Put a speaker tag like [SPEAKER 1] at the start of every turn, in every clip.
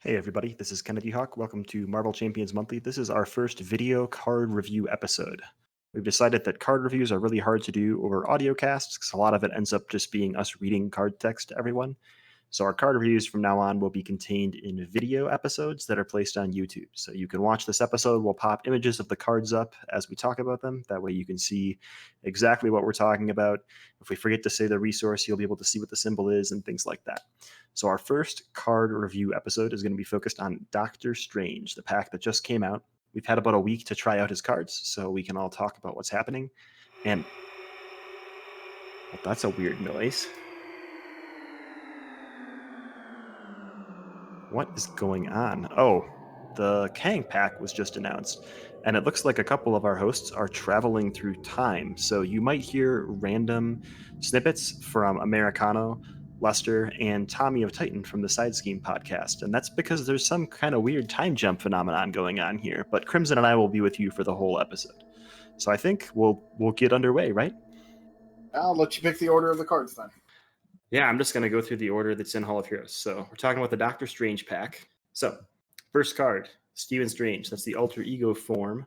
[SPEAKER 1] Hey everybody, this is Kennedy Hawk. Welcome to Marvel Champions Monthly. This is our first video card review episode. We've decided that card reviews are really hard to do over audio casts because a lot of it ends up just being us reading card text to everyone. So our card reviews from now on will be contained in video episodes that are placed on YouTube. So you can watch this episode. We'll pop images of the cards up as we talk about them. That way you can see exactly what we're talking about. If we forget to say the resource, you'll be able to see what the symbol is and things like that. So our first card review episode is going to be focused on Doctor Strange, the pack that just came out. We've had about a week to try out his cards, so we can all talk about what's happening. And well, that's a weird noise. What is going on? Oh, the Kang pack was just announced, and it looks like a couple of our hosts are traveling through time. So you might hear random snippets from Americano, Lester, and Tommy of Titan from the Side Scheme podcast. And that's because there's some kind of weird time jump phenomenon going on here. But Crimson and I will be with you for the whole episode. So I think we'll get underway, right?
[SPEAKER 2] I'll let you pick the order of the cards then.
[SPEAKER 1] Yeah, I'm just going to go through the order that's in Hall of Heroes. So we're talking about the Doctor Strange pack. So first card, Stephen Strange. That's the alter ego form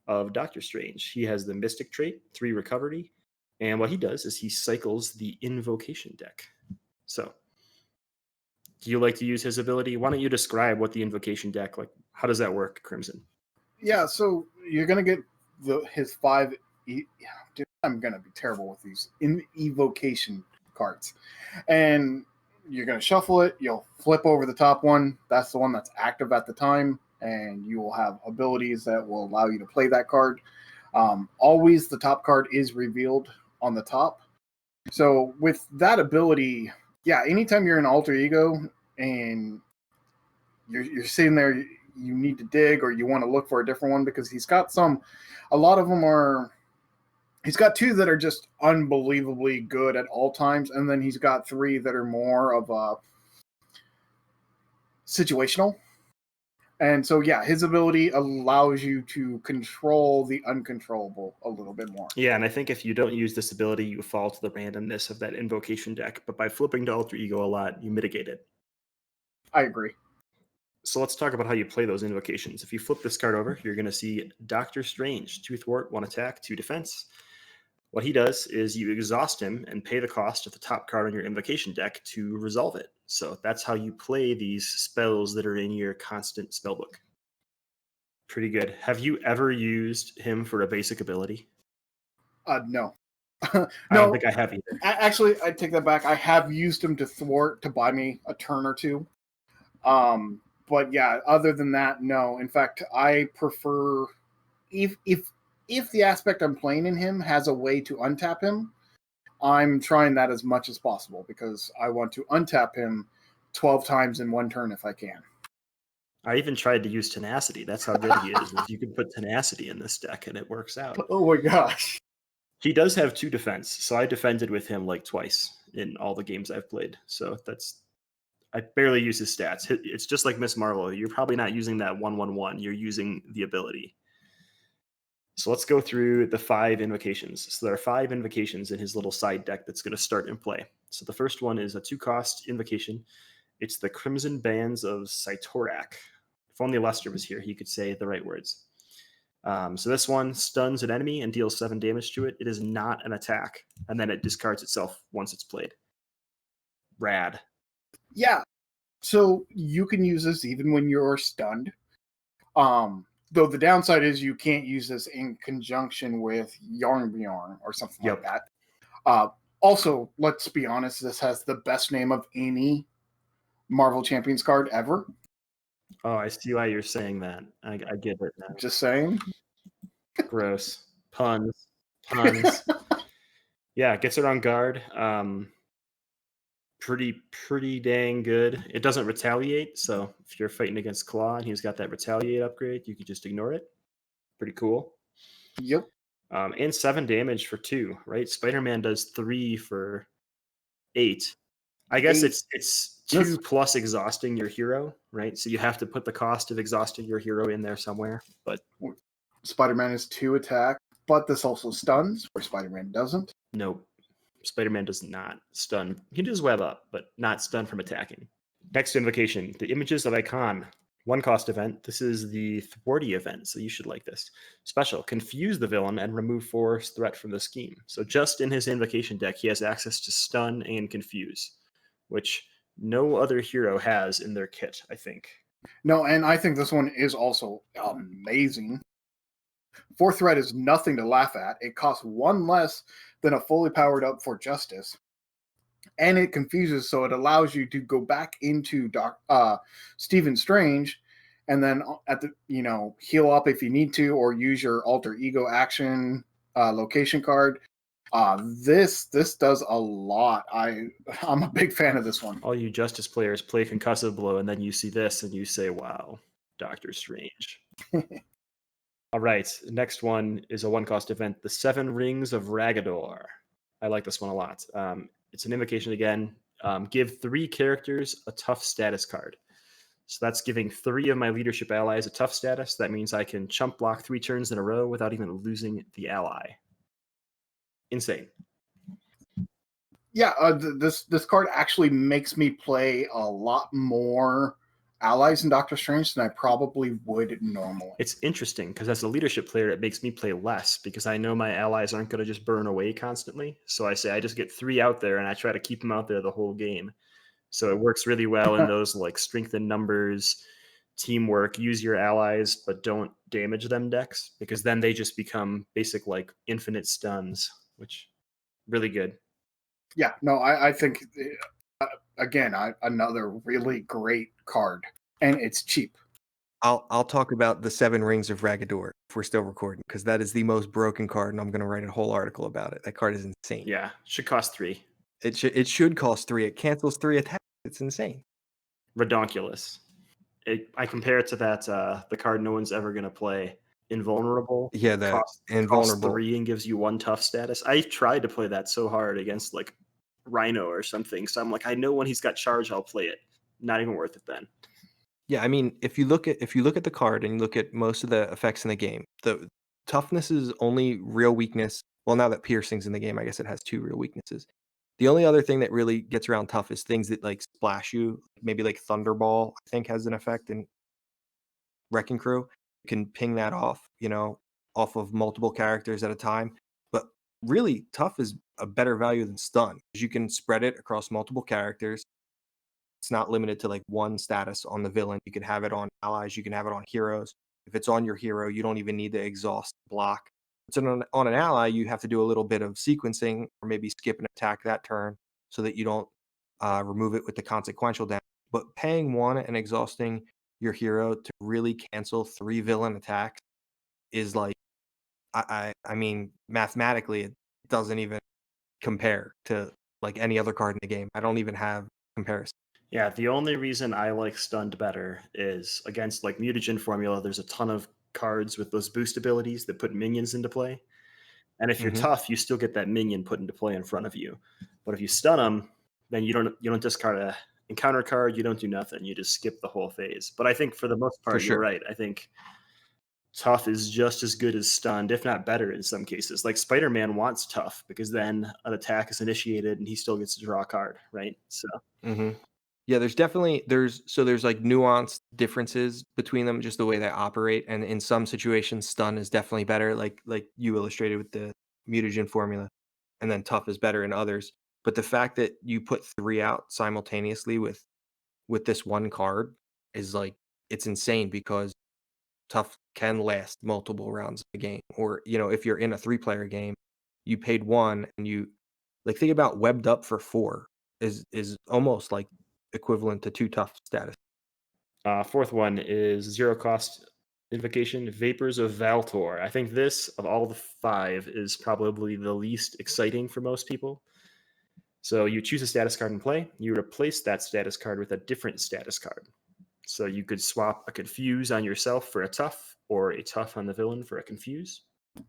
[SPEAKER 1] of Doctor Strange. He has the Mystic trait, 3 recovery. And what he does is he cycles the Invocation deck. So do you like to use his ability? Why don't you describe what the Invocation deck, like, how does that work, Crimson?
[SPEAKER 2] Yeah, so you're going to get his 5... Dude, I'm going to be terrible with these. Evocation cards. And you're going to shuffle it. You'll flip over the top one. That's the one that's active at the time. And you will have abilities that will allow you to play that card. Always the top card is revealed on the top. So with that ability, yeah, anytime you're in alter ego and you're sitting there, you need to dig or you want to look for a different one because he's got a lot of them are... He's got 2 that are just unbelievably good at all times, and then he's got 3 that are more of a situational. And so, yeah, his ability allows you to control the uncontrollable a little bit more.
[SPEAKER 1] Yeah, and I think if you don't use this ability, you fall to the randomness of that Invocation deck. But by flipping to Alter Ego a lot, you mitigate it.
[SPEAKER 2] I agree.
[SPEAKER 1] So let's talk about how you play those invocations. If you flip this card over, you're going to see Doctor Strange, 2 thwart, 1 attack, 2 defense. What he does is you exhaust him and pay the cost of the top card on your invocation deck to resolve it. So that's how you play these spells that are in your constant spellbook. Pretty good. Have you ever used him for a basic ability?
[SPEAKER 2] No.
[SPEAKER 1] No, I don't think I have either.
[SPEAKER 2] Actually, I take that back. I have used him to thwart to buy me a turn or 2. But yeah, other than that, no. In fact, I prefer if the aspect I'm playing in him has a way to untap him, I'm trying that as much as possible because I want to untap him 12 times in 1 turn if I can.
[SPEAKER 1] I even tried to use Tenacity. That's how good he is. You can put Tenacity in this deck and it works out.
[SPEAKER 2] Oh my gosh.
[SPEAKER 1] He does have 2 defense, so I defended with him like twice in all the games I've played. So I barely use his stats. It's just like Miss Marvel. You're probably not using that 1/1/1. You're using the ability. So let's go through the 5 invocations. So there are 5 invocations in his little side deck that's going to start in play. So the first one is a 2-cost invocation. It's the Crimson Bands of Cytorak. If only Lester was here, he could say the right words. So this one stuns an enemy and deals 7 damage to it. It is not an attack, and then it discards itself once it's played. Rad.
[SPEAKER 2] Yeah. So you can use this even when you're stunned. Though the downside is you can't use this in conjunction with Yarnbjorn or something like that. Also, let's be honest, this has the best name of any Marvel Champions card ever.
[SPEAKER 1] Oh, I see why you're saying that. I get it now.
[SPEAKER 2] Just saying.
[SPEAKER 1] Gross. Puns. Yeah, gets it on guard. Pretty dang good. It doesn't retaliate, so if you're fighting against Claw and he's got that retaliate upgrade, you can just ignore it. Pretty cool.
[SPEAKER 2] Yep.
[SPEAKER 1] And 7 damage for 2, right? Spider-Man does 3 for 8. I guess it's 2 plus exhausting your hero, right? So you have to put the cost of exhausting your hero in there somewhere. But
[SPEAKER 2] Spider-Man is 2 attack, but this also stuns, where Spider-Man doesn't.
[SPEAKER 1] Nope. Spider-Man does not stun. He does web up, but not stun from attacking. Next invocation, the Images of Icon. 1 cost event. This is the thwarty event, so you should like this. Special, confuse the villain and remove force threat from the scheme. So just in his invocation deck, he has access to stun and confuse, which no other hero has in their kit, I think.
[SPEAKER 2] No, and I think this one is also amazing. 4 threat is nothing to laugh at. It costs 1 less than a fully powered up for Justice. And it confuses, so it allows you to go back into Stephen Strange, and then at the heal up if you need to, or use your alter ego action location card. This does a lot. I'm a big fan of this one.
[SPEAKER 1] All you Justice players play Concussive Blow, and then you see this and you say, "Wow, Doctor Strange." All right, next one is a 1 cost event, the 7 Rings of Ragador. I like this one a lot. It's an invocation again. Give 3 characters a tough status card. So that's giving 3 of my leadership allies a tough status. That means I can chump block 3 turns in a row without even losing the ally. Insane.
[SPEAKER 2] Yeah, this card actually makes me play a lot more allies in Doctor Strange than I probably would normally.
[SPEAKER 1] It's interesting because as a leadership player, it makes me play less because I know my allies aren't going to just burn away constantly. So I say I just get 3 out there and I try to keep them out there the whole game. So it works really well in those like strength in numbers, teamwork, use your allies, but don't damage them decks, because then they just become basic like infinite stuns, which really good.
[SPEAKER 2] Yeah, no, I think again, another really great card, and it's cheap.
[SPEAKER 3] I'll talk about the 7 Rings of Ragador if we're still recording, because that is the most broken card, and I'm going to write a whole article about it. That card is insane.
[SPEAKER 1] Yeah, should cost 3.
[SPEAKER 3] It should cost 3. It cancels 3 attacks. It's insane.
[SPEAKER 1] Redonkulous. I compare it to that the card no one's ever going to play, Invulnerable.
[SPEAKER 3] Yeah, that
[SPEAKER 1] costs
[SPEAKER 3] Invulnerable.
[SPEAKER 1] 3 and gives you 1 tough status. I tried to play that so hard against like Rhino or something. So I'm like, I know when he's got charge, I'll play it. Not even worth it then.
[SPEAKER 3] Yeah, I mean, if you look at the card and you look at most of the effects in the game, the toughness is only real weakness. Well, now that piercing's in the game, I guess it has 2 real weaknesses. The only other thing that really gets around tough is things that like splash you, maybe like Thunderball, I think has an effect in Wrecking Crew. You can ping that off, off of multiple characters at a time. But really, tough is a better value than stun, because you can spread it across multiple characters. It's not limited to like 1 status on the villain. You can have it on allies. You can have it on heroes. If it's on your hero, you don't even need to exhaust block. If it's on an ally, you have to do a little bit of sequencing, or maybe skip an attack that turn so that you don't remove it with the consequential damage. But paying 1 and exhausting your hero to really cancel 3 villain attacks is like, I mean, mathematically, it doesn't even compare to like any other card in the game. I don't even have comparison.
[SPEAKER 1] Yeah, the only reason I like stunned better is against like mutagen formula. There's a ton of cards with those boost abilities that put minions into play. And if you're tough, you still get that minion put into play in front of you. But if you stun them, then you don't discard a encounter card. You don't do nothing. You just skip the whole phase. But I think for the most part, you're right. I think tough is just as good as stunned, if not better in some cases. Like Spider-Man wants tough because then an attack is initiated and he still gets to draw a card, right? So.
[SPEAKER 3] Yeah, there's like nuanced differences between them, just the way they operate. And in some situations, stun is definitely better, like you illustrated with the mutagen formula, and then tough is better in others. But the fact that you put 3 out simultaneously with this 1 card is like, it's insane, because tough can last multiple rounds of the game. Or, if you're in a 3-player game, you paid 1 and you like, think about webbed up for 4 is almost like equivalent to 2 tough status.
[SPEAKER 1] 4th one is 0 cost invocation, Vapors of Valtor. I think this, of all the 5, is probably the least exciting for most people. So you choose a status card in play, you replace that status card with a different status card. So you could swap a confuse on yourself for a tough, or a tough on the villain for a confuse.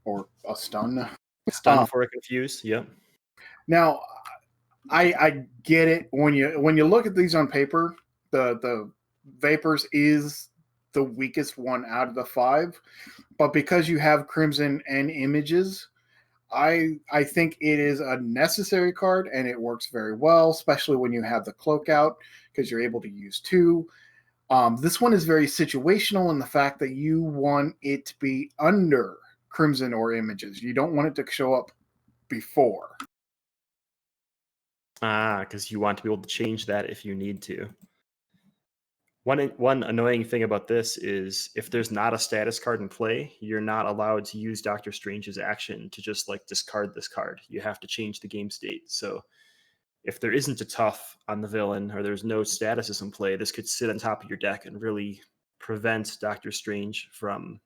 [SPEAKER 2] Or a stun.
[SPEAKER 1] Stun for a confuse, yep.
[SPEAKER 2] Now, I get it. When you look at these on paper, the Vapors is the weakest one out of the 5. But because you have Crimson and Images, I think it is a necessary card, and it works very well, especially when you have the cloak out, because you're able to use 2. This one is very situational in the fact that you want it to be under Crimson or Images. You don't want it to show up before.
[SPEAKER 1] Because you want to be able to change that if you need to. One annoying thing about this is if there's not a status card in play, you're not allowed to use Doctor Strange's action to just like discard this card. You have to change the game state. So if there isn't a tough on the villain or there's no statuses in play, this could sit on top of your deck and really prevent Doctor Strange from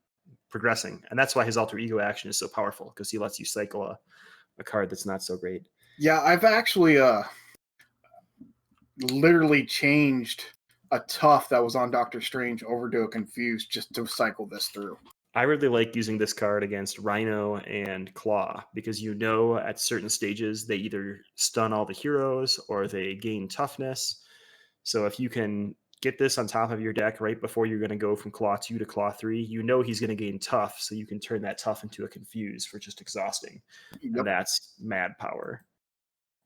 [SPEAKER 1] progressing. And that's why his alter ego action is so powerful, because he lets you cycle a card that's not so great.
[SPEAKER 2] Yeah, I've actually literally changed a tough that was on Doctor Strange over to a confused just to cycle this through.
[SPEAKER 1] I really like using this card against Rhino and Claw, because you know at certain stages they either stun all the heroes or they gain toughness. So if you can get this on top of your deck right before you're going to go from Claw 2 to Claw 3, you know he's going to gain tough, so you can turn that tough into a confuse for just exhausting.
[SPEAKER 2] Yep.
[SPEAKER 1] And that's mad power.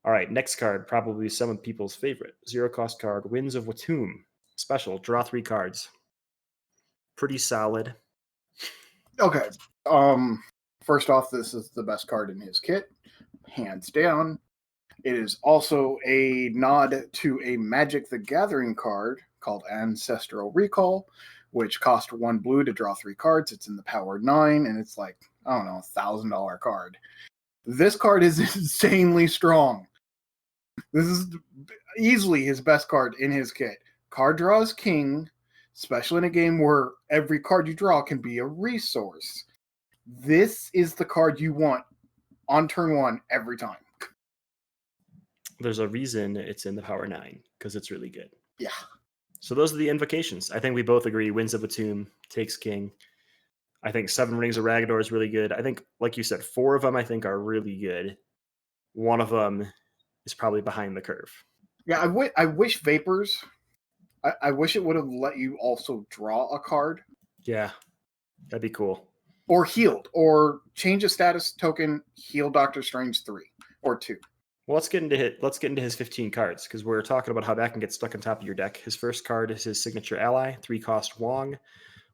[SPEAKER 1] All right, next card, probably some of people's favorite. 0-cost card, Winds of Watum. Special, draw 3 cards. Pretty solid.
[SPEAKER 2] Okay. First off, this is the best card in his kit, hands down. It is also a nod to a Magic the Gathering card called Ancestral Recall, which cost 1 blue to draw 3 cards. It's in the power 9, and it's like, I don't know, $1,000 card. This card is insanely strong. This is easily his best card in his kit. Card draw is king, especially in a game where every card you draw can be a resource. This is the card you want on turn 1 every time.
[SPEAKER 1] There's a reason it's in the power 9, because it's really good.
[SPEAKER 2] Yeah.
[SPEAKER 1] So those are the invocations. I think we both agree Winds of Watum takes king. I think 7 Rings of Ragador is really good. I think, like you said, 4 of them I think are really good. One of them is probably behind the curve.
[SPEAKER 2] Yeah, I wish Vapors, I wish it would have let you also draw a card.
[SPEAKER 1] Yeah, that'd be cool.
[SPEAKER 2] Or healed, or change a status token, heal Doctor Strange 3 or 2.
[SPEAKER 1] Well, let's get into his 15 cards, because we're talking about how that can get stuck on top of your deck. His first card is his signature ally, 3-cost Wong,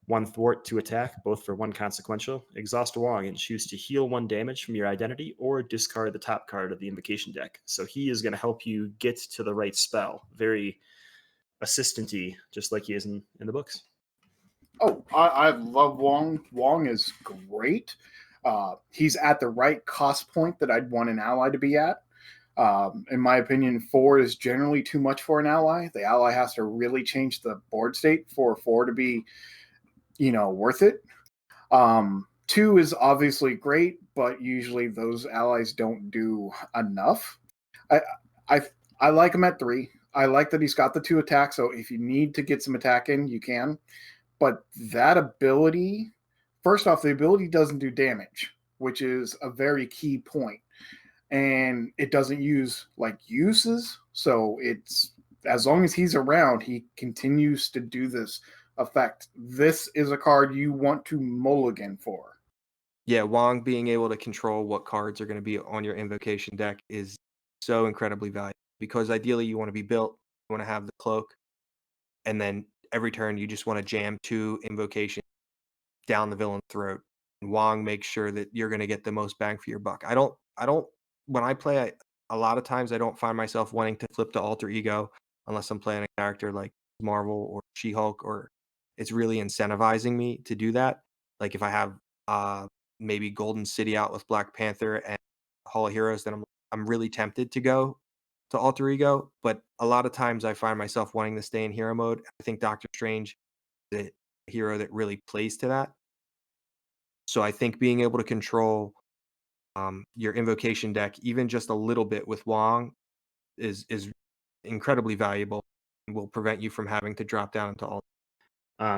[SPEAKER 1] 1 thwart, 2 attack, both for 1 consequential. Exhaust Wong and choose to heal 1 damage from your identity or discard the top card of the invocation deck. So he is going to help you get to the right spell. Very assistant-y, just like he is in the books.
[SPEAKER 2] Oh, I love Wong. Wong is great. He's at the right cost point that I'd want an ally to be at. In my opinion, 4 is generally too much for an ally. The ally has to really change the board state for 4 to be, worth it. 2 is obviously great, but usually those allies don't do enough. I like him at 3. I like that he's got the 2 attack, so if you need to get some attack in, you can. But that ability, first off, the ability doesn't do damage, which is a very key point. And it doesn't use uses, so it's as long as he's around, he continues to do this effect. This is a card you want to mulligan for.
[SPEAKER 3] Yeah, Wong being able to control what cards are going to be on your invocation deck is so incredibly valuable, because ideally you want to be built, you want to have the cloak, and then every turn you just want to jam 2 invocations down the villain's throat. And Wong makes sure that you're going to get the most bang for your buck. I don't when I play, a lot of times I don't find myself wanting to flip to alter ego unless I'm playing a character like Marvel or She-Hulk, or it's really incentivizing me to do that. Like if I have maybe Golden City out with Black Panther and Hall of Heroes, then I'm really tempted to go to alter ego. But a lot of times I find myself wanting to stay in hero mode. I think Doctor Strange is a hero that really plays to that. So I think being able to control your invocation deck, even just a little bit with Wong, is incredibly valuable and will prevent you from having to drop down into all.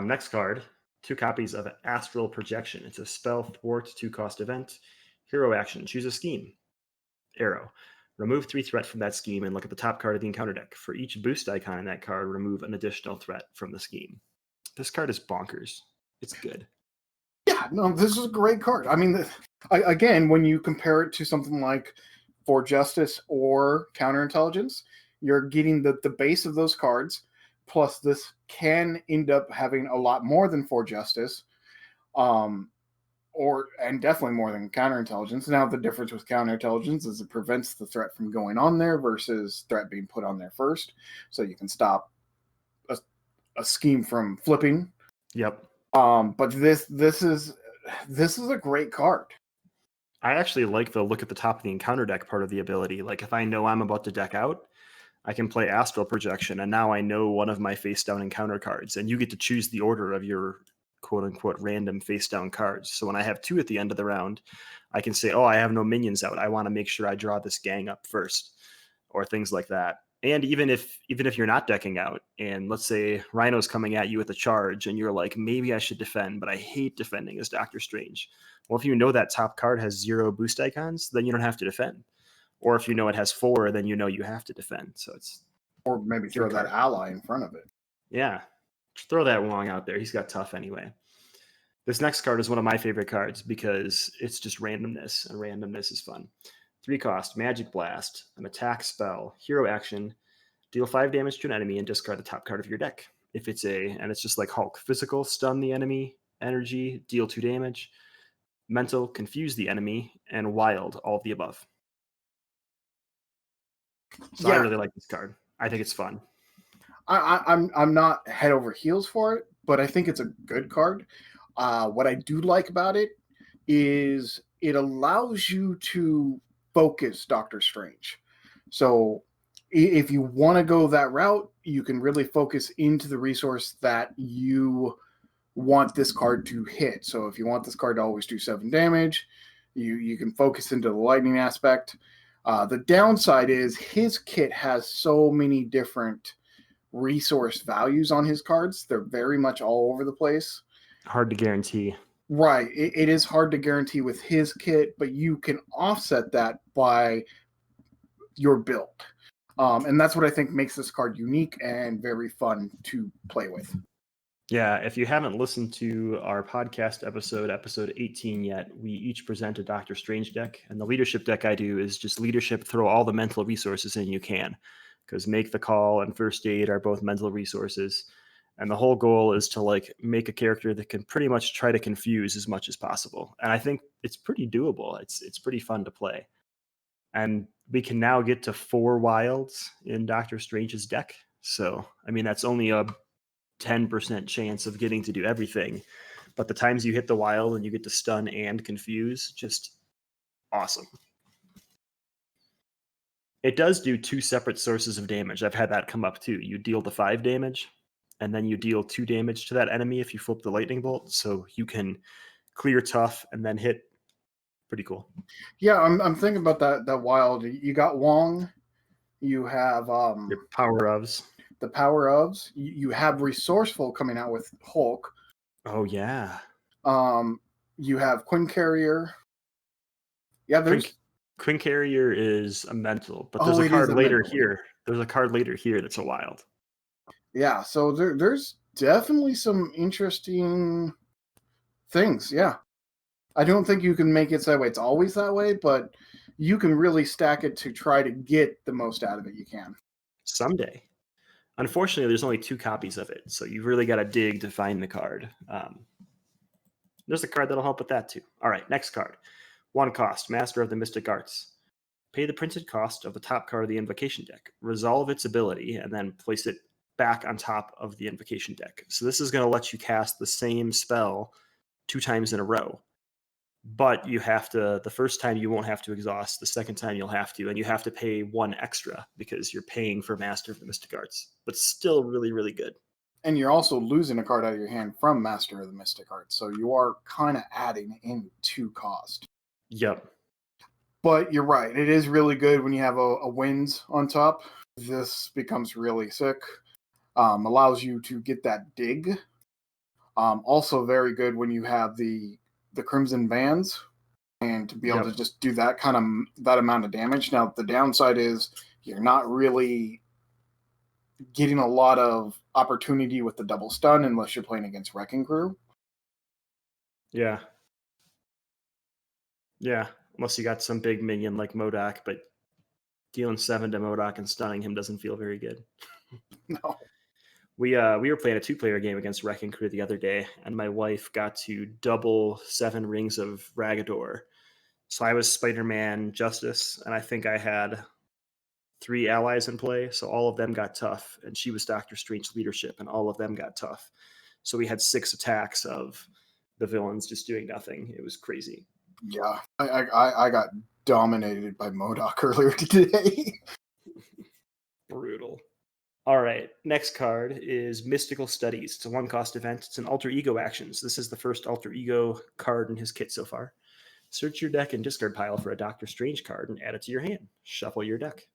[SPEAKER 1] Next card, 2 copies of Astral Projection. It's a spell thwart 2-cost event. Hero action, choose a scheme. Arrow. Remove 3 threat from that scheme and look at the top card of the encounter deck. For each boost icon in that card, remove an additional threat from the scheme. This card is bonkers. It's good.
[SPEAKER 2] Yeah, no, this is a great card. I mean, Again, when you compare it to something like For Justice or Counterintelligence, you're getting the base of those cards, plus this can end up having a lot more than For Justice, and definitely more than Counterintelligence. Now, the difference with Counterintelligence is it prevents the threat from going on there versus threat being put on there first, so you can stop a scheme from flipping.
[SPEAKER 1] Yep.
[SPEAKER 2] But this is a great card.
[SPEAKER 1] I actually like the look at the top of the encounter deck part of the ability. Like if I know I'm about to deck out, I can play Astral Projection, and now I know one of my face down encounter cards, and you get to choose the order of your quote unquote random face down cards. So when I have 2 at the end of the round, I can say, oh, I have no minions out. I want to make sure I draw this gang up first, or things like that. And even if you're not decking out, and let's say Rhino's coming at you with a charge, and you're like, maybe I should defend, but I hate defending as Doctor Strange. Well, if you know that top card has 0 boost icons, then you don't have to defend. Or if you know it has 4, then you know you have to defend. So it's
[SPEAKER 2] or maybe throw that ally in front of it.
[SPEAKER 1] Yeah, throw that Wong out there. He's got tough anyway. This next card is one of my favorite cards because it's just randomness, and randomness is fun. 3 cost, Magic Blast, an attack spell, hero action, deal 5 damage to an enemy and discard the top card of your deck. If it's and it's just like Hulk, physical, stun the enemy, energy, deal 2 damage, mental, confuse the enemy, and wild, all of the above. So yeah. I really like this card. I think it's fun.
[SPEAKER 2] I'm not head over heels for it, but I think it's a good card. What I do like about it is it allows you to focus Doctor Strange. So if you want to go that route, you can really focus into the resource that you want this card to hit. So if you want this card to always do 7 damage, you can focus into the lightning aspect. The downside is his kit has so many different resource values on his cards. They're very much all over the place.
[SPEAKER 1] Hard to guarantee.
[SPEAKER 2] Right. It is hard to guarantee with his kit, but you can offset that by your build. And that's what I think makes this card unique and very fun to play with.
[SPEAKER 1] Yeah, if you haven't listened to our podcast episode 18 yet, we each present a Doctor Strange deck. And the leadership deck I do is just leadership, throw all the mental resources in you can. Because Make the Call and First Aid are both mental resources. And the whole goal is to like make a character that can pretty much try to confuse as much as possible. And I think it's pretty doable. It's pretty fun to play. And we can now get to 4 wilds in Doctor Strange's deck. So, I mean, that's only a 10% chance of getting to do everything. But the times you hit the wild and you get to stun and confuse, just awesome. It does do 2 separate sources of damage. I've had that come up too. You deal the 5 damage, and then you deal 2 damage to that enemy if you flip the lightning bolt. So you can clear tough and then hit. Pretty cool.
[SPEAKER 2] Yeah, I'm thinking about that wild. You got Wong. You have
[SPEAKER 1] your power ofs.
[SPEAKER 2] The power ofs. You have Resourceful coming out with Hulk.
[SPEAKER 1] Oh yeah.
[SPEAKER 2] You have Quinn Carrier. Yeah, there's
[SPEAKER 1] Quinn Carrier is a mental, but there's a card later here. There's a card later here that's a wild.
[SPEAKER 2] Yeah, so there's definitely some interesting things. Yeah. I don't think you can make it that way. It's always that way, but you can really stack it to try to get the most out of it you can.
[SPEAKER 1] Someday. Unfortunately, there's only 2 copies of it, so you've really got to dig to find the card. There's a card that'll help with that too. All right, next card. 1 cost, Master of the Mystic Arts. Pay the printed cost of the top card of the invocation deck. Resolve its ability, and then place it back on top of the invocation deck. So this is going to let you cast the same spell 2 times in a row. But you have to, the first time you won't have to exhaust, the second time you'll have to, and you have to pay 1 extra because you're paying for Master of the Mystic Arts. But still really, really good.
[SPEAKER 2] And you're also losing a card out of your hand from Master of the Mystic Arts. So you are kind of adding in 2 cost.
[SPEAKER 1] Yep.
[SPEAKER 2] But you're right. It is really good when you have a winds on top. This becomes really sick. Allows you to get that dig. Also very good when you have the Crimson Bands and to be able to just do that that amount of damage. Now, the downside is you're not really getting a lot of opportunity with the double stun unless you're playing against Wrecking Crew.
[SPEAKER 1] Yeah. Yeah, unless you got some big minion like MODOK, but dealing 7 to MODOK and stunning him doesn't feel very good.
[SPEAKER 2] No.
[SPEAKER 1] We were playing a 2-player game against Wrecking Crew the other day, and my wife got to double 7 rings of Ragador. So I was Spider-Man Justice, and I think I had 3 allies in play, so all of them got tough, and she was Doctor Strange leadership, and all of them got tough. So we had 6 attacks of the villains just doing nothing. It was crazy.
[SPEAKER 2] Yeah, I got dominated by MODOK earlier today.
[SPEAKER 1] Brutal. All right, next card is Mystical Studies. It's a 1-cost event. It's an alter ego actions. This is the first alter ego card in his kit so far. Search your deck and discard pile for a Doctor Strange card and add it to your hand. Shuffle your deck.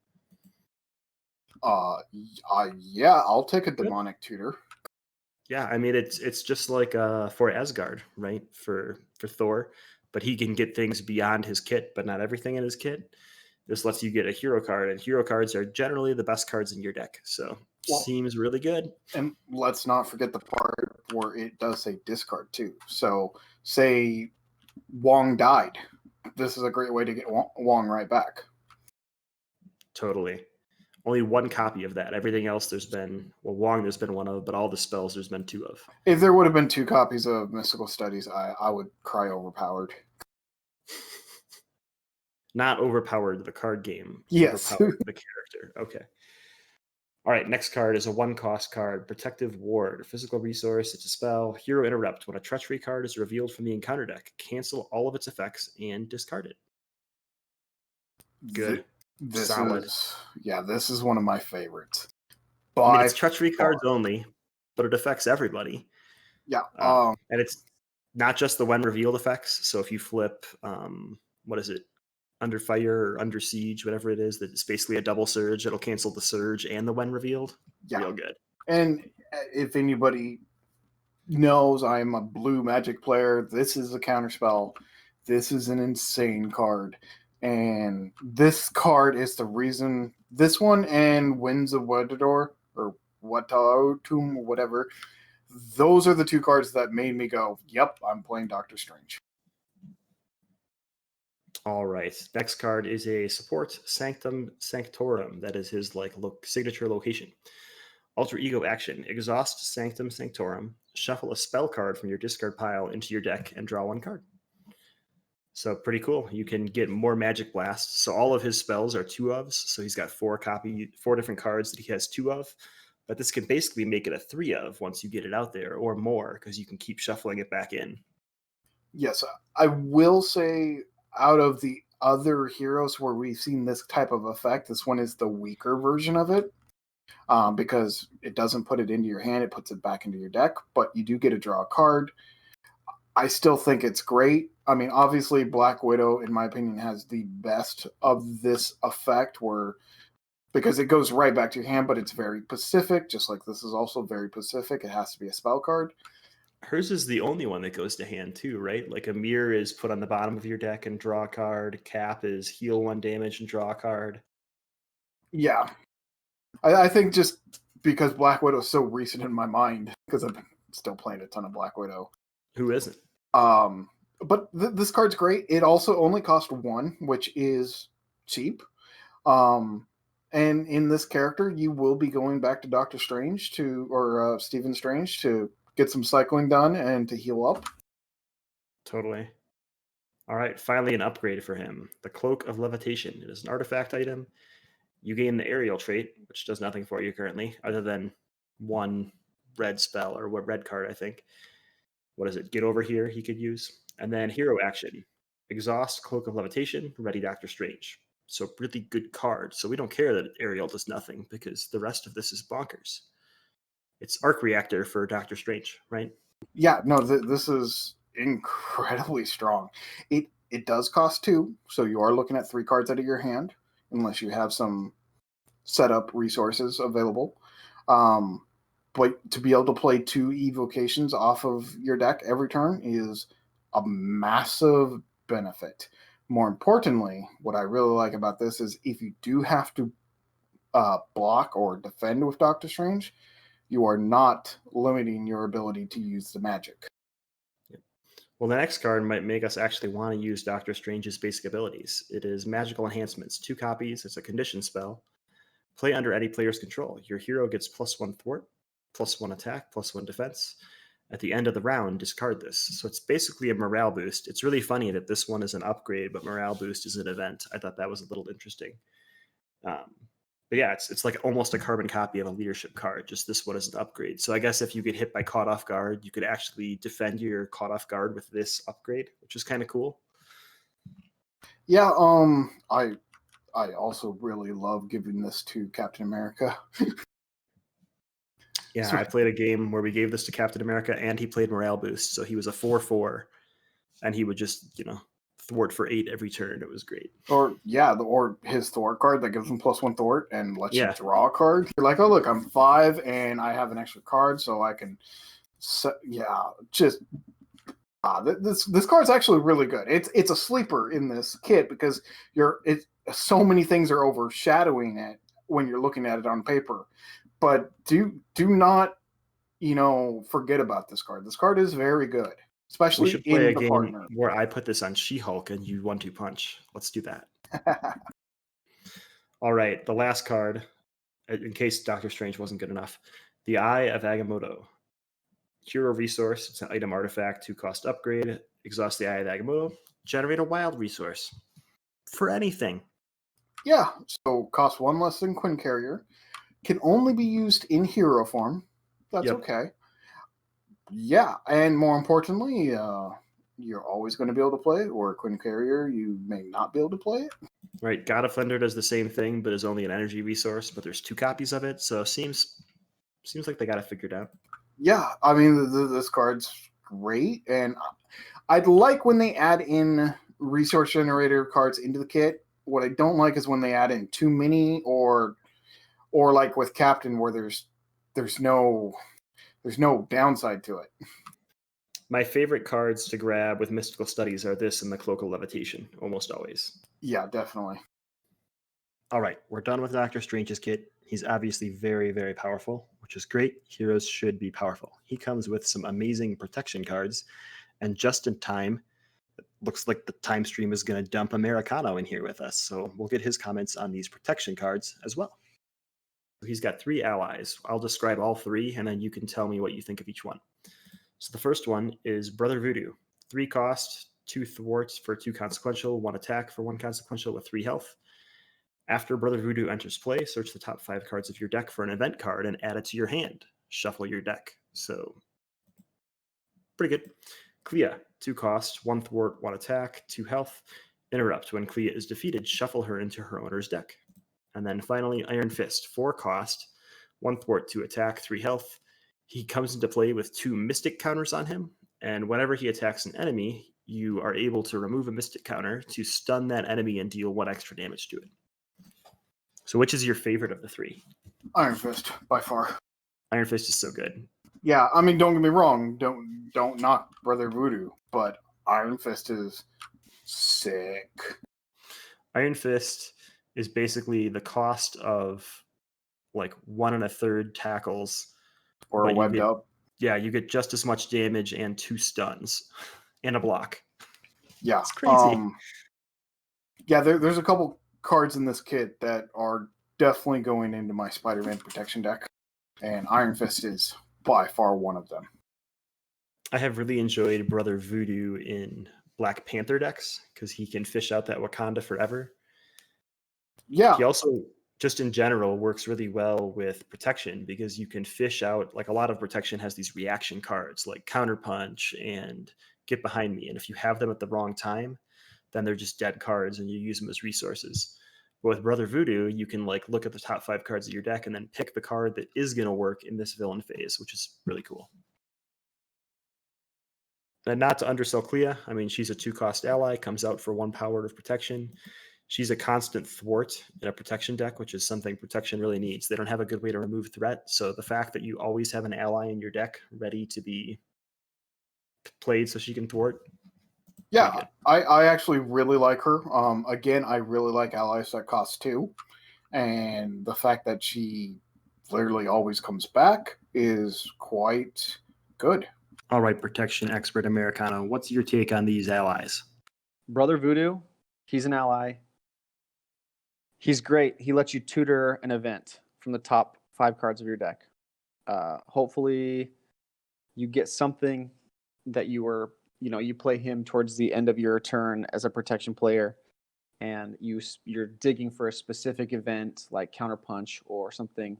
[SPEAKER 2] Yeah, I'll take a demonic tutor.
[SPEAKER 1] Yeah, I mean it's just like for ASGARD, right? For Thor, but he can get things beyond his kit, but not everything in his kit. This lets you get a hero card, and hero cards are generally the best cards in your deck. So seems really good.
[SPEAKER 2] And let's not forget the part where it does say discard too. So say Wong died. This is a great way to get Wong right back.
[SPEAKER 1] Totally. Only 1 copy of that. Everything else Wong there's been 1 of, but all the spells there's been 2 of.
[SPEAKER 2] If there would have been 2 copies of Mystical Studies, I would cry overpowered.
[SPEAKER 1] Not overpowered the card game.
[SPEAKER 2] Yes.
[SPEAKER 1] Overpowered the character. Okay. All right, next card is a 1-cost card, Protective Ward. Physical resource, it's a spell. Hero Interrupt. When a treachery card is revealed from the encounter deck, cancel all of its effects and discard it. Good. Solid.
[SPEAKER 2] This is one of my favorites.
[SPEAKER 1] I mean, it's treachery cards only, but it affects everybody.
[SPEAKER 2] Yeah.
[SPEAKER 1] And it's not just the when revealed effects. So if you flip, what is it? Under Fire or Under Siege, whatever it is, that it's basically a double surge. It'll cancel the surge and the when revealed. Yeah. Real good.
[SPEAKER 2] And if anybody knows I'm a blue Magic player, this is a counterspell. This is an insane card. And this card is the reason, this one and Winds of Wetador, or Watatum, or whatever, those are the 2 cards that made me go, yep, I'm playing Doctor Strange.
[SPEAKER 1] All right. Next card is a support Sanctum Sanctorum. That is his signature location. Alter ego action. Exhaust Sanctum Sanctorum. Shuffle a spell card from your discard pile into your deck and draw 1 card. So pretty cool. You can get more Magic Blasts. So all of his spells are 2-ofs. So he's got 4 different cards that he has 2 of. But this can basically make it a 3-of once you get it out there, or more, because you can keep shuffling it back in.
[SPEAKER 2] Yes, I will say, out of the other heroes where we've seen this type of effect, this one is the weaker version of it, because it doesn't put it into your hand, it puts it back into your deck, but you do get to draw a card. I still think it's great. I mean, obviously, Black Widow, in my opinion, has the best of this effect, because it goes right back to your hand, but it's very specific, just like this is also very specific. It has to be a spell card.
[SPEAKER 1] Hers is the only one that goes to hand too, right? Like a mirror is put on the bottom of your deck and draw a card. Cap is heal 1 damage and draw a card.
[SPEAKER 2] Yeah. I think just because Black Widow is so recent in my mind, because I've been still playing a ton of Black Widow.
[SPEAKER 1] Who isn't?
[SPEAKER 2] But this card's great. It also only cost 1, which is cheap. And in this character, you will be going back to Doctor Strange or Stephen Strange to get some cycling done and to heal up.
[SPEAKER 1] Totally. All right, finally an upgrade for him. The Cloak of Levitation. It is an artifact item. You gain the aerial trait, which does nothing for you currently, other than 1 red spell, or what red card, I think. What is it? Get Over Here he could use. And then hero action. Exhaust Cloak of Levitation, ready Doctor Strange. So really good card. So we don't care that aerial does nothing, because the rest of this is bonkers. It's Arc Reactor for Doctor Strange, right?
[SPEAKER 2] Yeah, no, this is incredibly strong. It does cost 2, so you are looking at 3 cards out of your hand, unless you have some setup resources available. But to be able to play 2 evocations off of your deck every turn is a massive benefit. More importantly, what I really like about this is if you do have to block or defend with Doctor Strange, you are not limiting your ability to use the magic.
[SPEAKER 1] Well, the next card might make us actually want to use Doctor Strange's basic abilities. It is Magical Enhancements, 2 copies. It's a condition spell. Play under any player's control. Your hero gets +1 thwart, +1 attack, +1 defense. At the end of the round, discard this. So it's basically a morale boost. It's really funny that this one is an upgrade, but morale boost is an event. I thought that was a little interesting. But yeah, it's like almost a carbon copy of a leadership card. Just this one is an upgrade. So I guess if you get hit by caught off guard, you could actually defend your caught off guard with this upgrade, which is kind of cool.
[SPEAKER 2] Yeah, I also really love giving this to Captain America.
[SPEAKER 1] Yeah, I played a game where we gave this to Captain America and he played morale boost. So he was a 4/4 and he would just, thwart for 8 every turn. It was great.
[SPEAKER 2] Or his thwart card that gives him +1 thwart and lets
[SPEAKER 1] Yeah.
[SPEAKER 2] you draw a card. You're like, oh look, I'm 5 and I have an extra card, so I can. This card's actually really good. It's a sleeper in this kit because so many things are overshadowing it when you're looking at it on paper. But do not forget about this card. This card is very good. Especially
[SPEAKER 1] we should play
[SPEAKER 2] in
[SPEAKER 1] a
[SPEAKER 2] the
[SPEAKER 1] game
[SPEAKER 2] partner.
[SPEAKER 1] where I put this on She-Hulk and you 1-2 punch. Let's do that. All right, the last card, in case Doctor Strange wasn't good enough. The Eye of Agamotto. Hero resource. It's an item artifact, 2-cost upgrade. Exhaust the Eye of Agamotto. Generate a wild resource. For anything.
[SPEAKER 2] Yeah, so cost 1 less than Quinn Carrier. Can only be used in hero form. That's okay. Yeah, and more importantly, you're always going to be able to play it, or Quinn Carrier, you may not be able to play it.
[SPEAKER 1] Right, God of Thunder does the same thing, but is only an energy resource, but there's 2 copies of it, so seems like they got it figured out.
[SPEAKER 2] Yeah, I mean, this card's great, and I'd like when they add in resource generator cards into the kit. What I don't like is when they add in too many, or like with Captain, where there's no downside to it.
[SPEAKER 1] My favorite cards to grab with Mystical Studies are this and the Cloak of Levitation, almost always.
[SPEAKER 2] Yeah, definitely.
[SPEAKER 1] All right, we're done with Doctor Strange's kit. He's obviously very, very powerful, which is great. Heroes should be powerful. He comes with some amazing protection cards, and just in time, it looks like the time stream is going to dump Americano in here with us, so we'll get his comments on these protection cards as well. He's got 3 allies. I'll describe all 3, and then you can tell me what you think of each one. So the first one is Brother Voodoo. 3 cost, 2 thwarts for 2 consequential, 1 attack for 1 consequential with 3 health. After Brother Voodoo enters play, search the top 5 cards of your deck for an event card and add it to your hand. Shuffle your deck. So, pretty good. CLEA, 2 cost, 1 thwart, 1 attack, 2 health. Interrupt. When CLEA is defeated, shuffle her into her owner's deck. And then finally, Iron Fist, 4 cost, 1 thwart, 2 attack, 3 health. He comes into play with 2 mystic counters on him, and whenever he attacks an enemy, you are able to remove a mystic counter to stun that enemy and deal 1 extra damage to it. So which is your favorite of the 3?
[SPEAKER 2] Iron Fist, by far.
[SPEAKER 1] Iron Fist is so good.
[SPEAKER 2] Yeah, I mean, don't get me wrong. Don't knock Brother Voodoo, but Iron Fist is sick.
[SPEAKER 1] Iron Fist is basically the cost of like 1 1/3 tackles.
[SPEAKER 2] Or webbed up.
[SPEAKER 1] Yeah, you get just as much damage and 2 stuns and a block.
[SPEAKER 2] Yeah.
[SPEAKER 1] It's crazy.
[SPEAKER 2] Yeah, there's a couple cards in this kit that are definitely going into my Spider-Man protection deck, and Iron Fist is by far one of them.
[SPEAKER 1] I have really enjoyed Brother Voodoo in Black Panther decks because he can fish out that Wakanda forever.
[SPEAKER 2] Yeah.
[SPEAKER 1] He also, just in general, works really well with protection because you can fish out, like a lot of protection has these reaction cards like Counterpunch and Get Behind Me. And if you have them at the wrong time, then they're just dead cards and you use them as resources. But with Brother Voodoo, you can like look at the top 5 cards of your deck and then pick the card that is going to work in this villain phase, which is really cool. And not to undersell CLEA, I mean, she's a 2-cost ally, comes out for 1 power of protection. She's a constant thwart in a protection deck, which is something protection really needs. They don't have a good way to remove threat, so the fact that you always have an ally in your deck ready to be played so she can thwart.
[SPEAKER 2] Yeah, I actually really like her. Again, I really like allies that cost 2. And the fact that she literally always comes back is quite good.
[SPEAKER 1] All right, protection expert Americano, what's your take on these allies?
[SPEAKER 4] Brother Voodoo, he's an ally. He's great. He lets you tutor an event from the top 5 cards of your deck. Hopefully, you get something that you play him towards the end of your turn as a protection player, and you're digging for a specific event like Counterpunch or something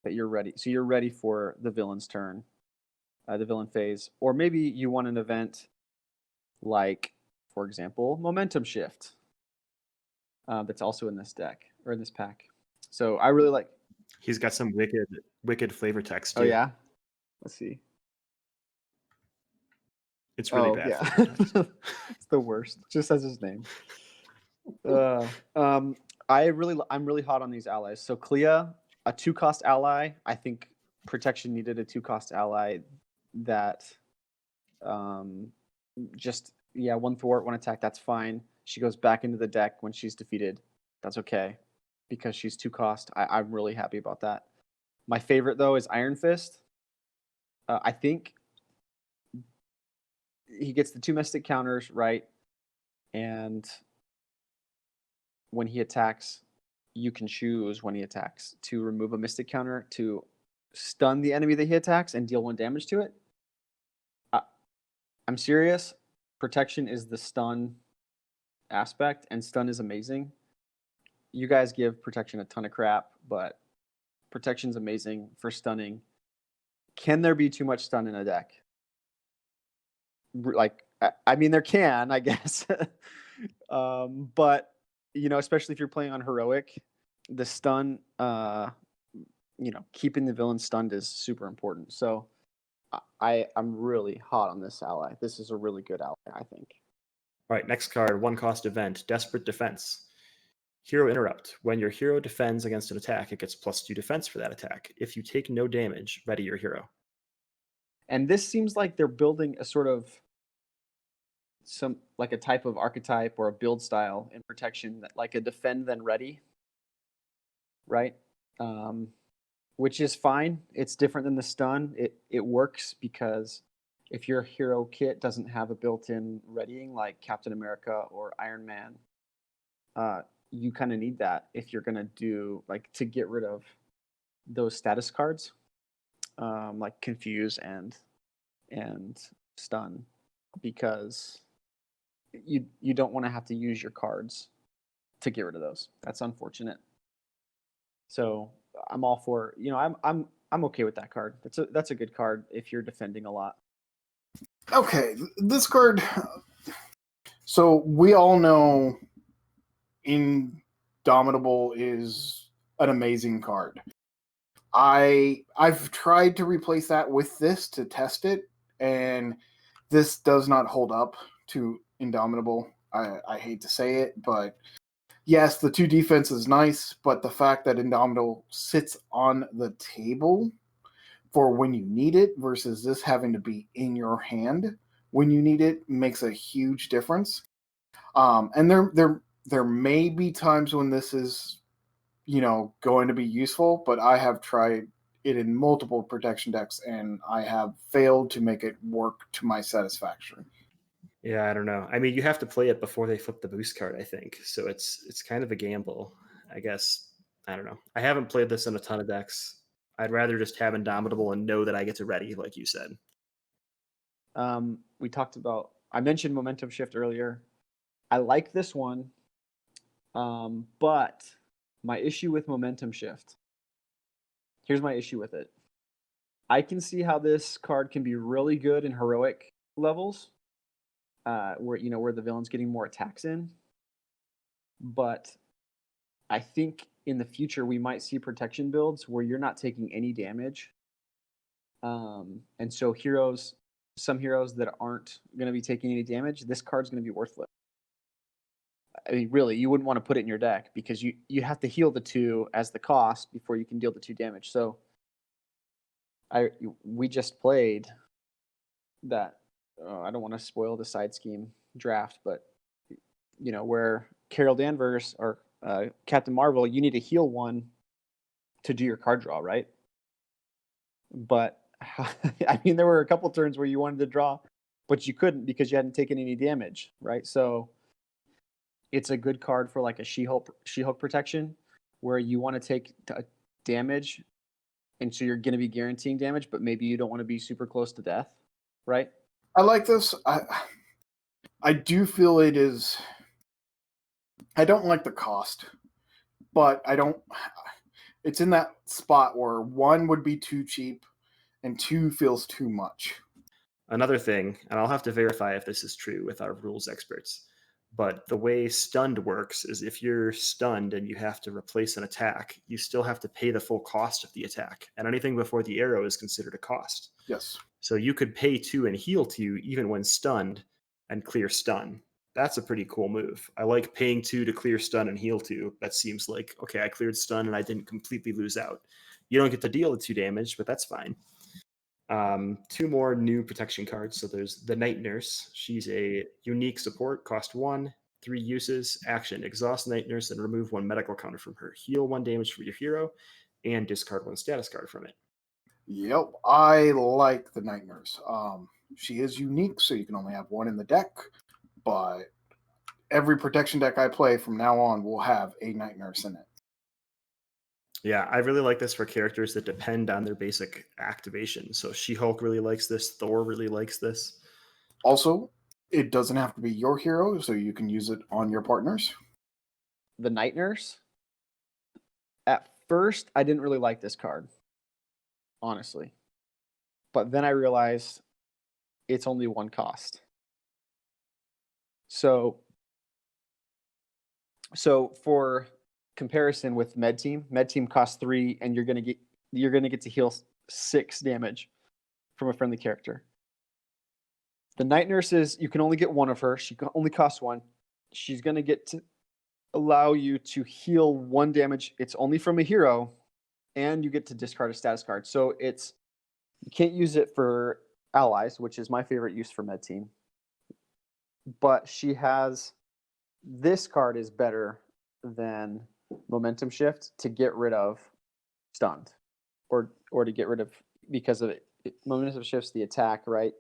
[SPEAKER 4] that you're ready. So you're ready for the villain's turn, the villain phase, or maybe you want an event like, for example, Momentum Shift. That's also in this deck or in this pack. So I really like.
[SPEAKER 1] He's got some wicked flavor text too.
[SPEAKER 4] Oh yeah, let's see.
[SPEAKER 1] It's really bad.
[SPEAKER 4] Yeah. It's the worst. Just says his name. I'm really hot on these allies. So CLEA, a 2-cost ally. I think protection needed a 2-cost ally that just 1 thwart, 1 attack. That's fine. She goes back into the deck when she's defeated. That's okay because she's 2-cost. I'm really happy about that. My favorite though is Iron Fist. I think he gets the 2 mystic counters right, and when he attacks, you can choose when he attacks to remove a mystic counter to stun the enemy that he attacks and deal 1 damage to it. I'm serious. Protection is the stun aspect, and stun is amazing. You guys give protection a ton of crap, but protection's amazing for stunning. Can there be too much stun in a deck? Like, I mean, there can, I guess. But, especially if you're playing on heroic, the stun, keeping the villain stunned is super important. So I'm really hot on this ally. This is a really good ally, I think.
[SPEAKER 1] All right, next card, 1-cost event, Desperate Defense. Hero Interrupt. When your hero defends against an attack, it gets +2 defense for that attack. If you take no damage, ready your hero.
[SPEAKER 4] And this seems like they're building a sort of a type of archetype or a build style in protection, that like a defend then ready, right? Which is fine. It's different than the stun. It works because if your hero kit doesn't have a built-in readying like Captain America or Iron Man, you kind of need that if you're gonna do to get rid of those status cards, like confuse and stun, because you don't want to have to use your cards to get rid of those. That's unfortunate. So I'm all for, I'm okay with that card. That's a good card if you're defending a lot.
[SPEAKER 2] Okay, this card. So we all know Indomitable is an amazing card. I've tried to replace that with this to test it, and this does not hold up to Indomitable. I hate to say it, but yes, the 2 defense is nice, but the fact that Indomitable sits on the table for when you need it versus this having to be in your hand when you need it makes a huge difference. And there may be times when this is, going to be useful, but I have tried it in multiple protection decks and I have failed to make it work to my satisfaction.
[SPEAKER 1] Yeah, I don't know. I mean, you have to play it before they flip the boost card, I think. So it's kind of a gamble, I guess. I don't know. I haven't played this in a ton of decks. I'd rather just have Indomitable and know that I get to ready, like you said.
[SPEAKER 4] I mentioned Momentum Shift earlier. I like this one, but my issue with Momentum Shift, here's my issue with it. I can see how this card can be really good in heroic levels, where the villain's getting more attacks in. But I think in the future we might see protection builds where you're not taking any damage. And so some heroes that aren't going to be taking any damage, this card's going to be worthless. I mean, really, you wouldn't want to put it in your deck because you have to heal the 2 as the cost before you can deal the 2 damage. So we just played that. I don't want to spoil the side scheme draft, but where Carol Danvers or Captain Marvel, you need to heal 1 to do your card draw, right? But I mean, there were a couple turns where you wanted to draw, but you couldn't because you hadn't taken any damage, right? So it's a good card for like a She-Hulk protection where you want to take damage, and so you're going to be guaranteeing damage, but maybe you don't want to be super close to death, right?
[SPEAKER 2] I like this. I do feel it is. I don't like the cost, but I don't. It's in that spot where 1 would be too cheap, and 2 feels too much.
[SPEAKER 1] Another thing, and I'll have to verify if this is true with our rules experts, but the way stunned works is if you're stunned and you have to replace an attack, you still have to pay the full cost of the attack, and anything before the arrow is considered a cost.
[SPEAKER 2] Yes.
[SPEAKER 1] So you could pay 2 and heal 2 even when stunned and clear stun. That's a pretty cool move. I like paying 2 to clear stun and heal 2. That seems like, okay, I cleared stun and I didn't completely lose out. You don't get to deal the 2 damage, but that's fine. 2 more new protection cards. So there's the Night Nurse. She's a unique support, cost 1, 3 uses, action, exhaust Night Nurse and remove 1 medical counter from her. Heal 1 damage for your hero and discard 1 status card from it.
[SPEAKER 2] Yep, I like the Night Nurse. She is unique, so you can only have 1 in the deck, but every protection deck I play from now on will have a Night Nurse in it.
[SPEAKER 1] Yeah, I really like this for characters that depend on their basic activation. So She-Hulk really likes this. Thor really likes this.
[SPEAKER 2] Also, it doesn't have to be your hero, so you can use it on your partners.
[SPEAKER 4] The Night Nurse. At first, I didn't really like this card, honestly. But then I realized it's only 1 cost. So for comparison with Med Team costs 3, and you're gonna get to heal 6 damage from a friendly character. The Night Nurse is, you can only get 1 of her. She only costs 1. She's gonna get to allow you to heal 1 damage. It's only from a hero, and you get to discard a status card. So you can't use it for allies, which is my favorite use for Med Team. But this card is better than Momentum Shift to get rid of stunned, or to get rid of, because of it. Momentum Shift's the attack, right?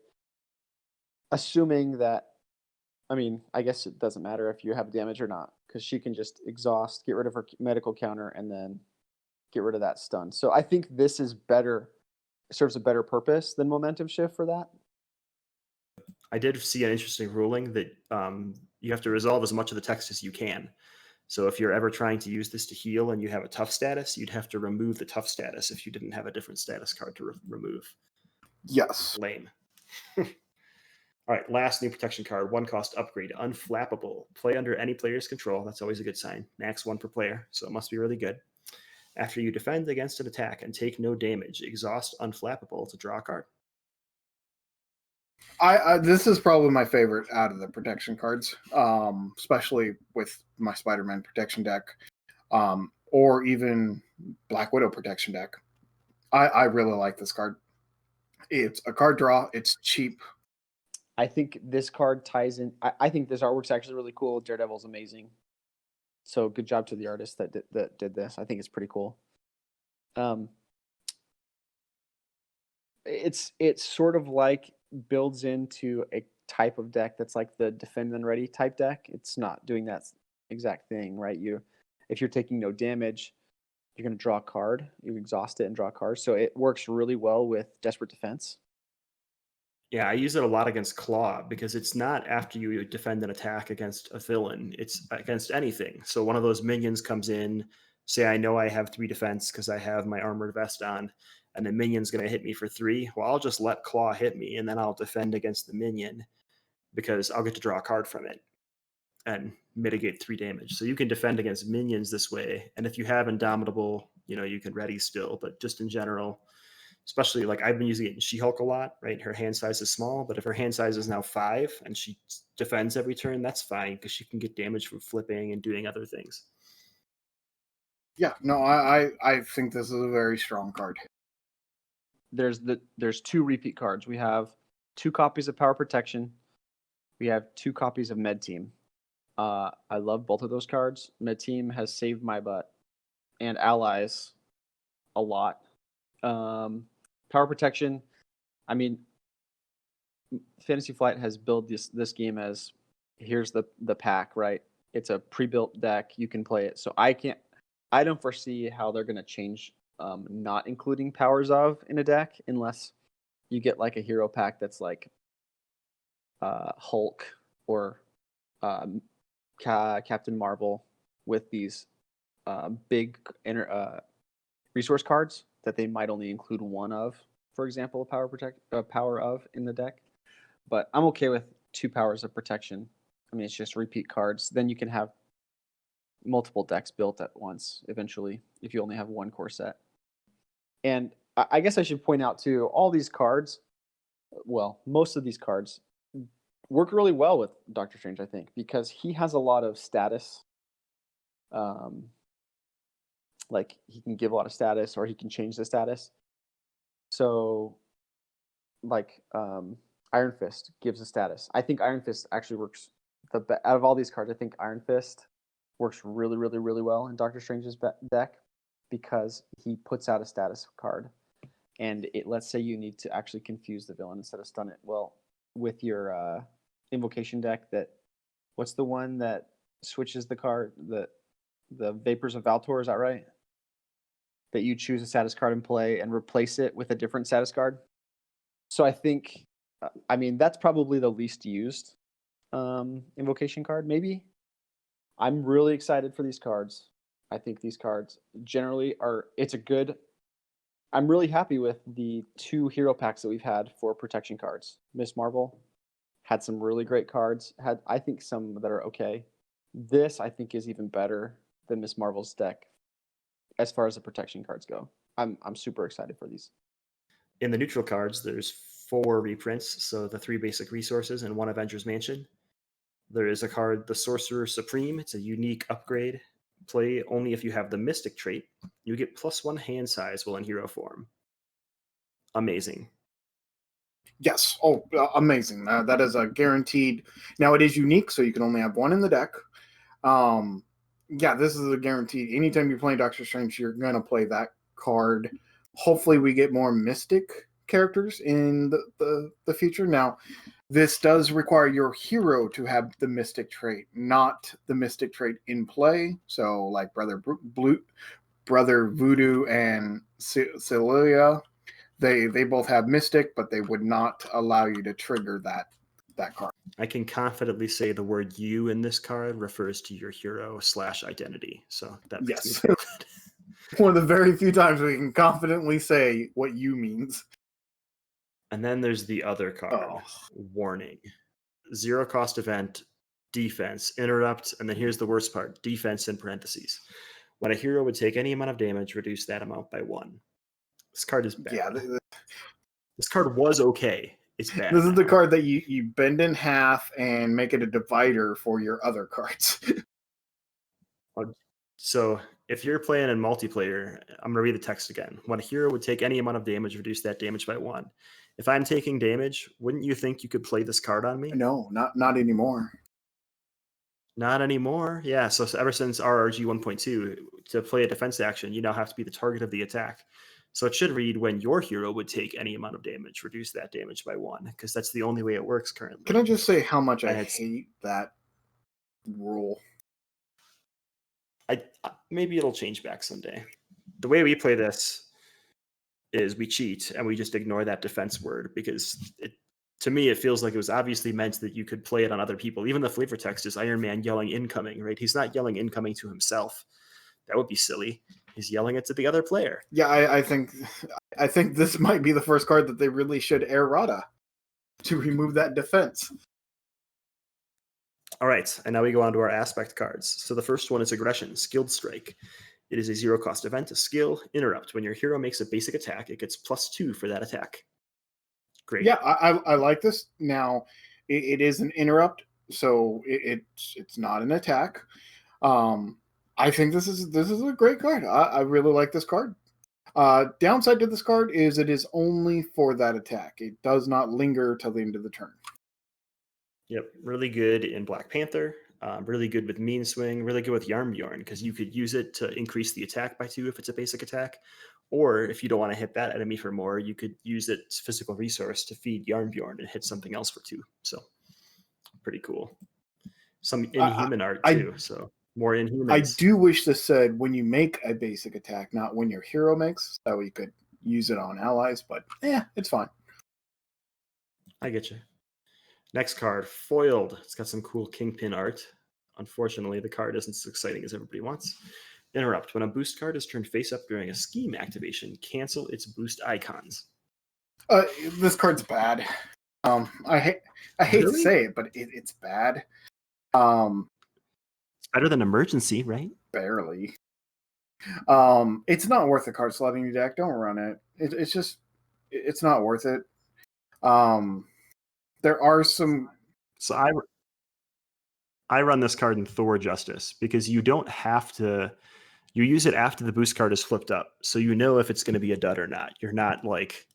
[SPEAKER 4] Assuming that, I mean, I guess it doesn't matter if you have damage or not, because she can just exhaust, get rid of her medical counter, and then get rid of that stun. So I think this is better, serves a better purpose than Momentum Shift for that.
[SPEAKER 1] I did see an interesting ruling that you have to resolve as much of the text as you can. So if you're ever trying to use this to heal and you have a tough status, you'd have to remove the tough status if you didn't have a different status card to remove.
[SPEAKER 2] Yes.
[SPEAKER 1] Lame. All right, last new protection card, 1 cost upgrade, Unflappable. Play under any player's control. That's always a good sign. Max 1 per player, so it must be really good. After you defend against an attack and take no damage, exhaust Unflappable to draw a card.
[SPEAKER 2] This is probably my favorite out of the protection cards, especially with my Spider-Man protection deck, or even Black Widow protection deck. I really like this card. It's a card draw. It's cheap.
[SPEAKER 4] I think this card ties in. I think this artwork's actually really cool. Daredevil's amazing. So good job to the artist that did this. I think it's pretty cool. It's sort of like builds into a type of deck that's like the defend and ready type deck. It's not doing that exact thing, right? If you're taking no damage, you're going to draw a card. You exhaust it and draw a card. So it works really well with Desperate Defense.
[SPEAKER 1] Yeah, I use it a lot against Claw because it's not after you defend an attack against a villain. It's against anything. So one of those minions comes in, say I know I have 3 defense because I have my armored vest on, and the minion's going to hit me for 3. Well, I'll just let Claw hit me, and then I'll defend against the minion because I'll get to draw a card from it and mitigate 3 damage. So you can defend against minions this way. And if you have Indomitable, you can ready still. But just in general, especially like I've been using it in She-Hulk a lot, right? Her hand size is small, but if her hand size is now 5 and she defends every turn, that's fine because she can get damage from flipping and doing other things.
[SPEAKER 2] Yeah, no, I think this is a very strong card.
[SPEAKER 4] There's 2 repeat cards. We have 2 copies of Power Protection. We have 2 copies of Med Team. I love both of those cards. Med Team has saved my butt and allies a lot. Power Protection I mean, Fantasy Flight has built this game as here's the pack, right? It's a pre-built deck. You can play it. So I don't foresee how they're going to change not including Powers of in a deck unless you get like a hero pack that's like Hulk or Captain Marvel with these big resource cards that they might only include one of, for example, power of in the deck. But I'm okay with 2 powers of protection. I mean, it's just repeat cards. Then you can have multiple decks built at once eventually if you only have one core set. And I guess I should point out too, all these cards, well, most of these cards work really well with Doctor Strange, I think, because he has a lot of status. Like he can give a lot of status or he can change the status. So like Iron Fist gives a status. I think Iron Fist actually works out of all these cards. I think Iron Fist works really, really, really well in Doctor Strange's deck because he puts out a status card, and let's say you need to actually confuse the villain instead of stun it. Well, with your invocation deck, what's the one that switches the card? The Vapors of Valtor, is that right? That you choose a status card and play and replace it with a different status card. So I think, I mean, that's probably the least used invocation card, maybe. I'm really excited for these cards. I think these cards generally I'm really happy with the 2 hero packs that we've had for protection cards. Miss Marvel had some really great cards, had I think some that are okay. This I think is even better than Miss Marvel's deck as far as the protection cards go. I'm super excited for these.
[SPEAKER 1] In the neutral cards, there's 4 reprints, so the 3 basic resources and 1 Avengers Mansion. There is a card, the Sorcerer Supreme. It's a unique upgrade. Play only if you have the Mystic trait. You get +1 hand size while in hero form. Amazing.
[SPEAKER 2] Yes. Oh, amazing. That is a guaranteed. Now it is unique, so you can only have 1 in the deck. Yeah, this is a guaranteed. Anytime you're playing Doctor Strange, you're going to play that card. Hopefully we get more Mystic characters in the future. Now, this does require your hero to have the Mystic trait, not the Mystic trait in play. So like Brother Voodoo and CLEA, they both have Mystic, but they would not allow you to trigger that card.
[SPEAKER 1] I can confidently say the word "you" in this card refers to your hero/identity. So that makes me feel good.
[SPEAKER 2] One of the very few times we can confidently say what "you" means.
[SPEAKER 1] And then there's the other card, Warning. 0 cost event, defense, interrupt, and then here's the worst part, defense in parentheses. When a hero would take any amount of damage, reduce that amount by 1. This card is bad.
[SPEAKER 2] Yeah,
[SPEAKER 1] this card was okay. It's bad.
[SPEAKER 2] This is the card that you bend in half and make it a divider for your other cards.
[SPEAKER 1] So if you're playing in multiplayer, I'm going to read the text again. When a hero would take any amount of damage, reduce that damage by 1. If I'm taking damage, wouldn't you think you could play this card on me?
[SPEAKER 2] No, not anymore.
[SPEAKER 1] Not anymore. Yeah, so ever since RRG 1.2, to play a defense action, you now have to be the target of the attack. So it should read, when your hero would take any amount of damage, reduce that damage by 1, because that's the only way it works currently.
[SPEAKER 2] Can I just say how much I hate that rule?
[SPEAKER 1] Maybe it'll change back someday. The way we play this is we cheat and we just ignore that defense word, because to me it feels like it was obviously meant that you could play it on other people. Even the flavor text is Iron Man yelling incoming, right? He's not yelling incoming to himself. That would be silly. He's yelling it to the other player.
[SPEAKER 2] Yeah, I think this might be the first card that they really should errata to remove that defense.
[SPEAKER 1] All right, and now we go on to our aspect cards. So the first one is Aggression, Skilled Strike. It is a 0 cost event, a skill, interrupt. When your hero makes a basic attack, it gets +2 for that attack. Great.
[SPEAKER 2] Yeah, I like this. Now, it is an interrupt, so it's not an attack. I think this is a great card. I really like this card. Downside to this card is it is only for that attack. It does not linger till the end of the turn.
[SPEAKER 1] Yep, really good in Black Panther. Really good with Mean Swing, really good with Yarnbjorn, because you could use it to increase the attack by 2 if it's a basic attack. Or if you don't want to hit that enemy for more, you could use its physical resource to feed Yarnbjorn and hit something else for 2. So pretty cool. Some Inhuman art too, so more Inhumans.
[SPEAKER 2] I do wish this said when you make a basic attack, not when your hero makes, so you could use it on allies, but yeah, it's fine.
[SPEAKER 1] I get you. Next card, Foiled. It's got some cool Kingpin art. Unfortunately, the card isn't as exciting as everybody wants. Interrupt. When a boost card is turned face up during a scheme activation, cancel its boost icons.
[SPEAKER 2] This card's bad. I hate to say it, but it's bad.
[SPEAKER 1] It's better than Emergency, right?
[SPEAKER 2] Barely. It's not worth the card slot in your deck. Don't run it. It's not worth it. There are some.
[SPEAKER 1] So I run this card in Thor Justice because you don't have to. You use it after the boost card is flipped up, so you know if it's going to be a dud or not. You're not like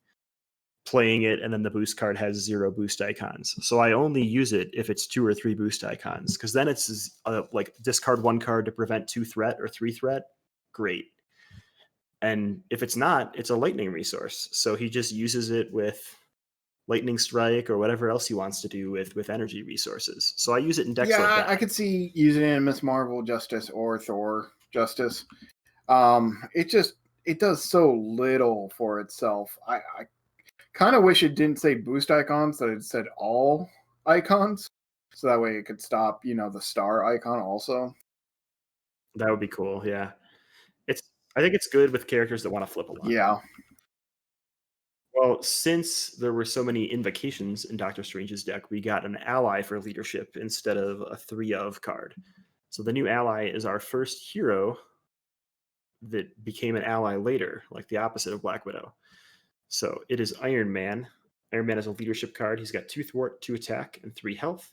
[SPEAKER 1] playing it and then the boost card has 0 boost icons. So I only use it if it's 2 or 3 boost icons, because then it's like discard 1 card to prevent 2 threat or 3 threat. Great. And if it's not, it's a lightning resource. So he just uses it with Lightning Strike or whatever else he wants to do with energy resources. So I use it in decks like that.
[SPEAKER 2] I could see using it in Miss Marvel Justice or Thor Justice. It does so little for itself. I kind of wish it didn't say boost icons, that it said all icons, so that way it could stop, the star icon also.
[SPEAKER 1] That would be cool. Yeah, I think it's good with characters that want to flip a lot.
[SPEAKER 2] Yeah.
[SPEAKER 1] Well, since there were so many invocations in Doctor Strange's deck, we got an ally for leadership instead of a 3 of card. So the new ally is our first hero that became an ally later, like the opposite of Black Widow. So it is Iron Man. Iron Man is a leadership card. He's got 2 thwart, 2 attack, and 3 health.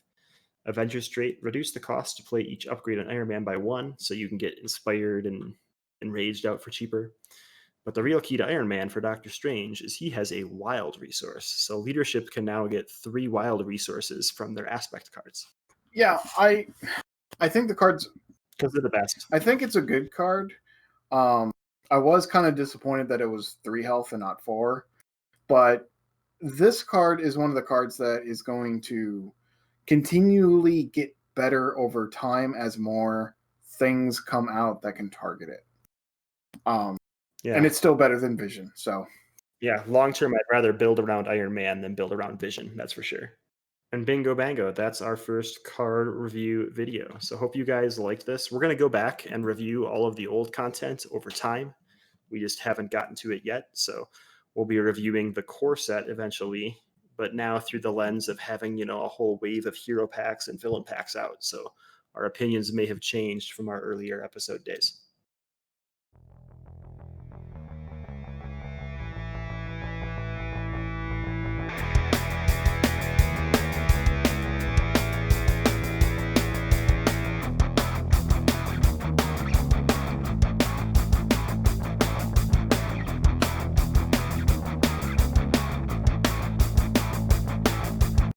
[SPEAKER 1] Avengers trait, reduce the cost to play each upgrade on Iron Man by 1, so you can get inspired and enraged out for cheaper. But the real key to Iron Man for Doctor Strange is he has a wild resource. So leadership can now get 3 wild resources from their aspect cards.
[SPEAKER 2] Yeah, I think the cards,
[SPEAKER 1] because they're the best.
[SPEAKER 2] I think it's a good card. I was kind of disappointed that it was 3 health and not 4, but this card is one of the cards that is going to continually get better over time as more things come out that can target it. And it's still better than Vision. So
[SPEAKER 1] yeah, long term, I'd rather build around Iron Man than build around Vision. That's for sure. And bingo bango, that's our first card review video. So hope you guys liked this. We're going to go back and review all of the old content over time. We just haven't gotten to it yet. So we'll be reviewing the core set eventually, but now through the lens of having, a whole wave of hero packs and villain packs out. So our opinions may have changed from our earlier episode days.